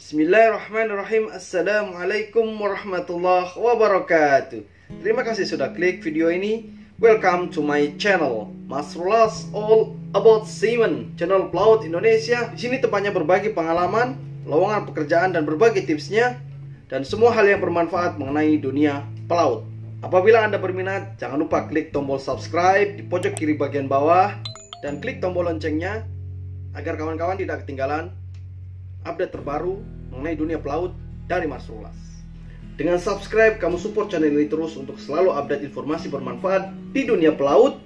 Bismillahirrahmanirrahim. Assalamualaikum warahmatullahi wabarakatuh. Terima kasih sudah klik video ini. Welcome to my channel, Masrullas All About Seamen, channel pelaut Indonesia. Di sini tempatnya berbagi pengalaman, lowongan pekerjaan dan berbagi tipsnya dan semua hal yang bermanfaat mengenai dunia pelaut. Apabila Anda berminat, jangan lupa klik tombol subscribe di pojok kiri bagian bawah dan klik tombol loncengnya agar kawan-kawan tidak ketinggalan update terbaru mengenai dunia pelaut dari Masrullas. Dengan subscribe, kamu support channel ini terus untuk selalu update informasi bermanfaat di dunia pelaut.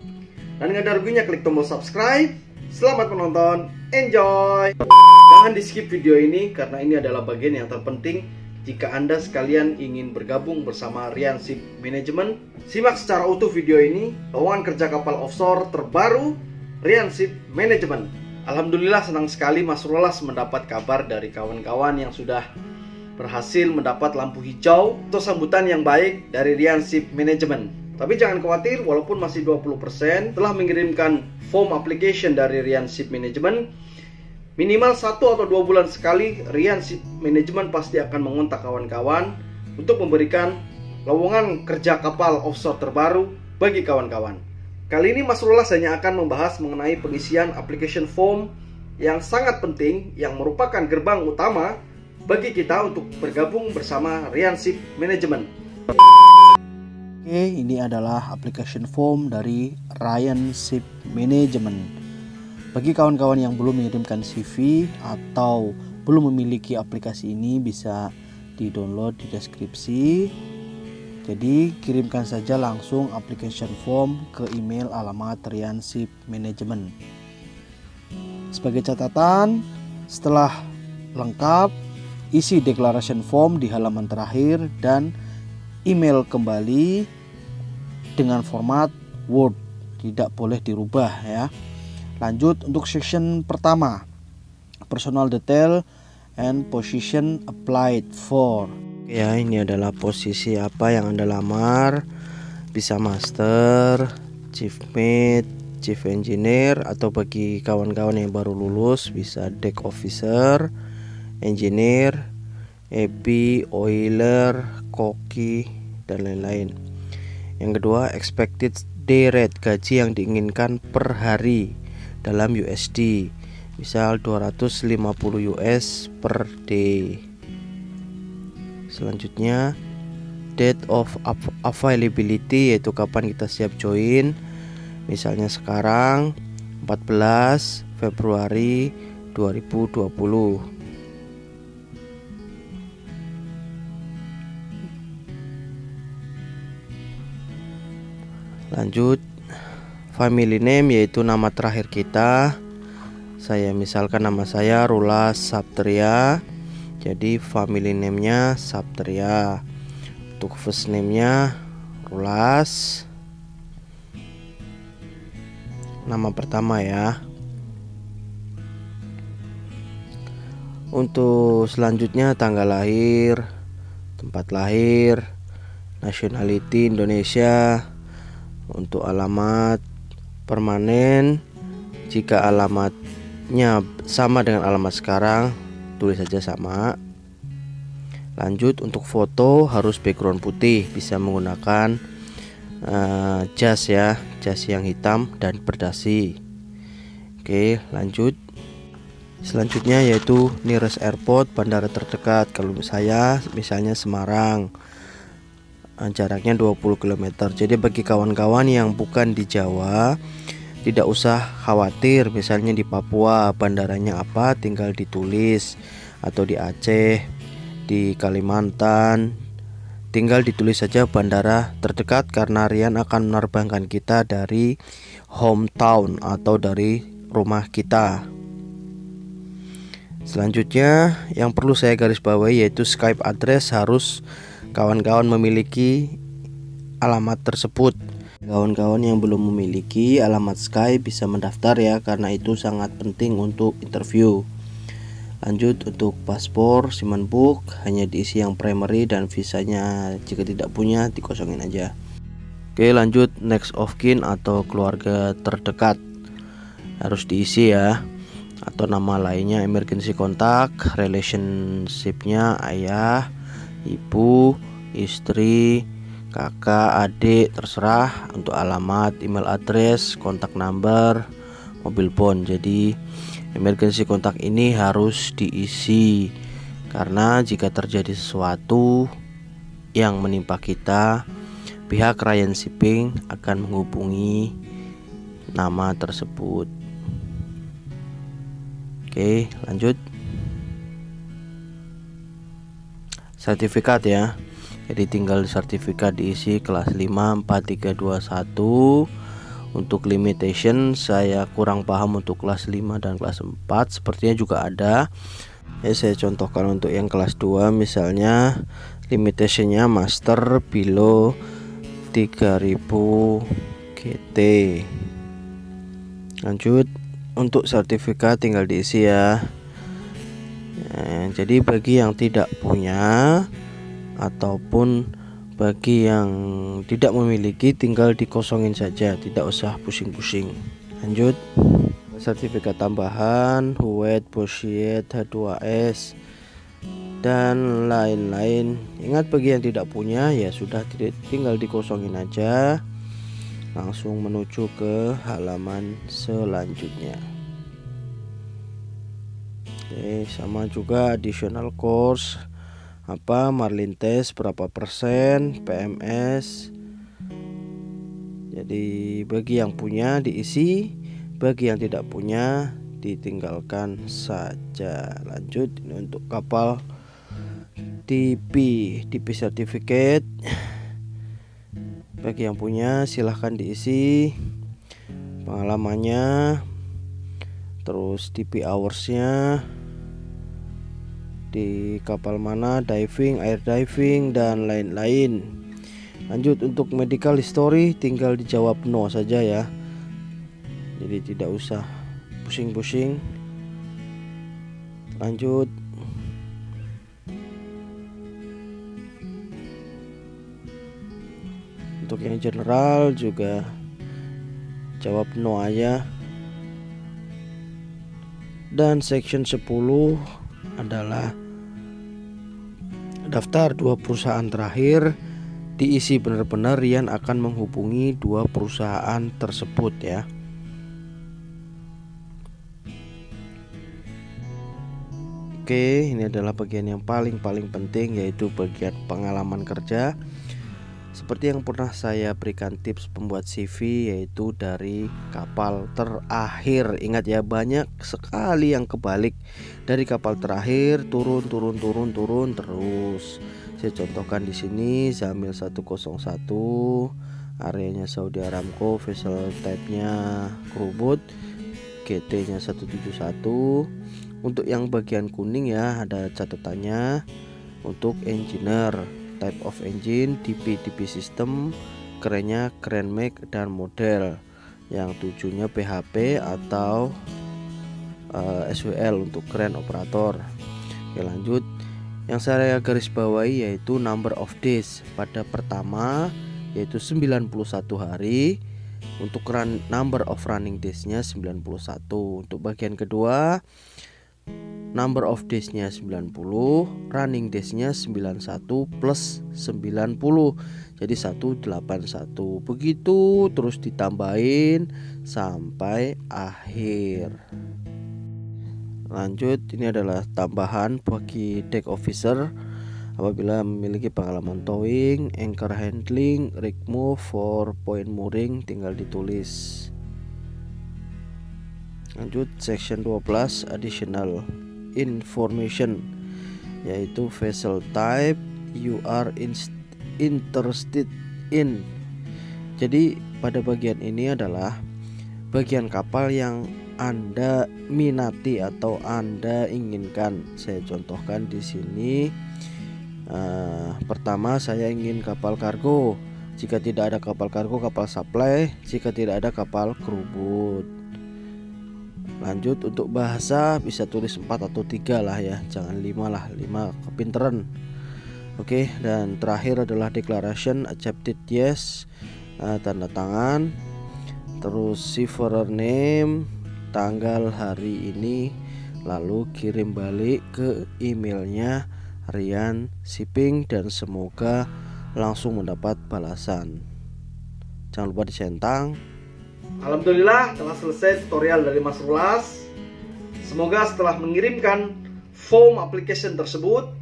Dan dengan ruginya klik tombol subscribe. Selamat menonton, enjoy. Jangan di skip video ini karena ini adalah bagian yang terpenting jika Anda sekalian ingin bergabung bersama Rian Ship Management. Simak secara utuh video ini, lowongan kerja kapal offshore terbaru Rian Ship Management. Alhamdulillah senang sekali Masrullas mendapat kabar dari kawan-kawan yang sudah berhasil mendapat lampu hijau atau sambutan yang baik dari Rian Ship Management. Tapi jangan khawatir, walaupun masih 20% telah mengirimkan form application dari Rian Ship Management. Minimal 1 atau 2 bulan sekali Rian Ship Management pasti akan mengontak kawan-kawan untuk memberikan lowongan kerja kapal offshore terbaru bagi kawan-kawan. Kali ini Masrullas hanya akan membahas mengenai pengisian application form yang sangat penting yang merupakan gerbang utama bagi kita untuk bergabung bersama Rian Ship Management. Oke, ini adalah application form dari Rian Ship Management. Bagi kawan-kawan yang belum mengirimkan CV atau belum memiliki aplikasi ini, bisa di-download di deskripsi. Jadi kirimkan saja langsung application form ke email alamat Rian Ship Management. Sebagai catatan, setelah lengkap, isi declaration form di halaman terakhir dan email kembali dengan format Word, tidak boleh dirubah ya. Lanjut untuk section pertama, personal detail and position applied for. Ya, ini adalah posisi apa yang Anda lamar. Bisa master, chief mate, chief engineer, atau bagi kawan-kawan yang baru lulus bisa deck officer, engineer, EP, oiler, koki, dan lain-lain. Yang kedua, expected day rate, gaji yang diinginkan per hari dalam USD, misal 250 US per day. Selanjutnya, date of availability, yaitu kapan kita siap join. Misalnya sekarang 14 Februari 2020. Lanjut, family name, yaitu nama terakhir kita. Saya misalkan nama saya Rulas Saptria, jadi family name-nya Saptria. Untuk first name-nya Rulas, nama pertama ya. Untuk selanjutnya tanggal lahir, tempat lahir, nationality Indonesia. Untuk alamat permanen, jika alamatnya sama dengan alamat sekarang, tulis saja sama. Lanjut, untuk foto harus background putih, bisa menggunakan jas ya, jas yang hitam dan berdasi. Oke, lanjut. Selanjutnya yaitu nearest airport, bandara terdekat. Kalau saya misalnya Semarang, jaraknya 20 km. Jadi bagi kawan-kawan yang bukan di Jawa, tidak usah khawatir. Misalnya di Papua bandaranya apa, tinggal ditulis. Atau di Aceh, di Kalimantan, tinggal ditulis saja bandara terdekat, karena Rian akan menerbangkan kita dari hometown atau dari rumah kita. Selanjutnya yang perlu saya garis bawahi yaitu Skype address, harus kawan-kawan memiliki alamat tersebut. Kawan-kawan yang belum memiliki alamat Skype bisa mendaftar ya, karena itu sangat penting untuk interview. Lanjut, untuk paspor, Seaman Book hanya diisi yang primary, dan visanya jika tidak punya dikosongin aja. Oke, lanjut, next of kin atau keluarga terdekat harus diisi ya. atau nama lainnya emergency contact, relationship-nya ayah, ibu, istri, kakak, adik, terserah. Untuk alamat, email address, kontak number, mobil phone. Jadi emergency contact ini harus diisi, karena jika terjadi sesuatu yang menimpa kita, pihak Ryan Shipping akan menghubungi nama tersebut. Oke, lanjut. Sertifikat ya. Jadi tinggal sertifikat diisi kelas 5 4321. Untuk limitation saya kurang paham untuk kelas 5 dan kelas 4, sepertinya juga ada. Ya, saya contohkan untuk yang kelas 2 misalnya limitationnya master below 3000 GT. Lanjut, untuk sertifikat tinggal diisi ya. Jadi bagi yang tidak punya ataupun bagi yang tidak memiliki, tinggal dikosongin saja, tidak usah pusing-pusing. Lanjut, sertifikat tambahan HUET, BOSIET, H2S dan lain-lain. Ingat, bagi yang tidak punya ya sudah, tinggal dikosongin aja, langsung menuju ke halaman selanjutnya. Oke, sama juga additional course Marlin test berapa persen, PMS. Jadi bagi yang punya diisi, bagi yang tidak punya ditinggalkan saja. Lanjut, ini untuk kapal DP certificate. Bagi yang punya silahkan diisi pengalamannya, terus DP hoursnya, di kapal mana, diving, air diving dan lain-lain. Lanjut, untuk medical history tinggal dijawab no saja ya. Jadi tidak usah pusing-pusing. Lanjut, untuk yang general juga jawab no aja. Dan section 10 adalah daftar 2 perusahaan terakhir. Diisi benar-benar Rian akan menghubungi 2 perusahaan tersebut ya. Oke, ini adalah bagian yang paling penting, yaitu bagian pengalaman kerja. Seperti yang pernah saya berikan tips pembuat CV, yaitu dari kapal terakhir. Ingat ya, banyak sekali yang kebalik. Dari kapal terakhir turun terus. Saya contohkan di sini Zamil 101, areanya Saudi Aramco, vessel type-nya crewboat, GT-nya 171. Untuk yang bagian kuning ya, ada catatannya untuk engineer, type of engine, DP system, kerennya keren make dan model. Yang 7-nya PHP atau SWL untuk keren operator. Oke, lanjut. Yang saya garis bawahi yaitu number of days. Pada pertama yaitu 91 hari. Untuk number of running days-nya 91. Untuk bagian kedua, number of days-nya 90, running days-nya 91 plus 90. Jadi 181. Begitu terus ditambahin sampai akhir. Lanjut, ini adalah tambahan bagi deck officer apabila memiliki pengalaman towing, anchor handling, rig move, 4-point mooring, tinggal ditulis. Lanjut, section 12 additional information, yaitu vessel type you are interested in. Jadi pada bagian ini adalah bagian kapal yang Anda minati atau Anda inginkan. Saya contohkan di sini. Pertama, saya ingin kapal kargo. Jika tidak ada kapal kargo, kapal supply. Jika tidak ada, kapal crewboat. Lanjut, untuk bahasa bisa tulis 4 atau 3 lah ya, jangan 5 lah, 5 kepinteran. Oke, dan terakhir adalah declaration accepted yes, tanda tangan. Terus seafarer name, tanggal hari ini, lalu kirim balik ke emailnya Ryan Shipping dan semoga langsung mendapat balasan. Jangan lupa dicentang. Alhamdulillah telah selesai tutorial dari Mas Rulas. Semoga setelah mengirimkan form application tersebut,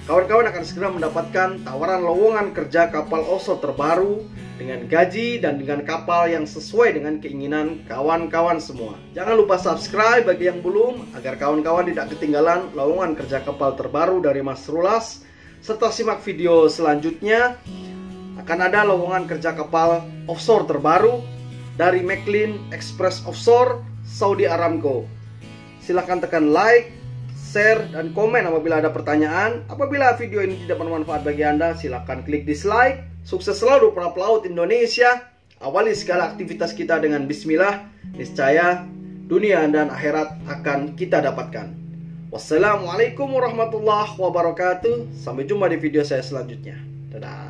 kawan-kawan akan segera mendapatkan tawaran lowongan kerja kapal offshore terbaru dengan gaji dan dengan kapal yang sesuai dengan keinginan kawan-kawan semua. Jangan lupa subscribe bagi yang belum, agar kawan-kawan tidak ketinggalan lowongan kerja kapal terbaru dari Mas Rulas. Serta simak video selanjutnya, akan ada lowongan kerja kapal offshore terbaru dari McLean Express Offshore Saudi Aramco. Silahkan tekan like, share, dan komen apabila ada pertanyaan. Apabila video ini tidak bermanfaat bagi Anda, silahkan klik dislike. Sukses selalu para pelaut Indonesia. Awali segala aktivitas kita dengan bismillah. Niscaya dunia dan akhirat akan kita dapatkan. Wassalamualaikum warahmatullahi wabarakatuh. Sampai jumpa di video saya selanjutnya. Dadah.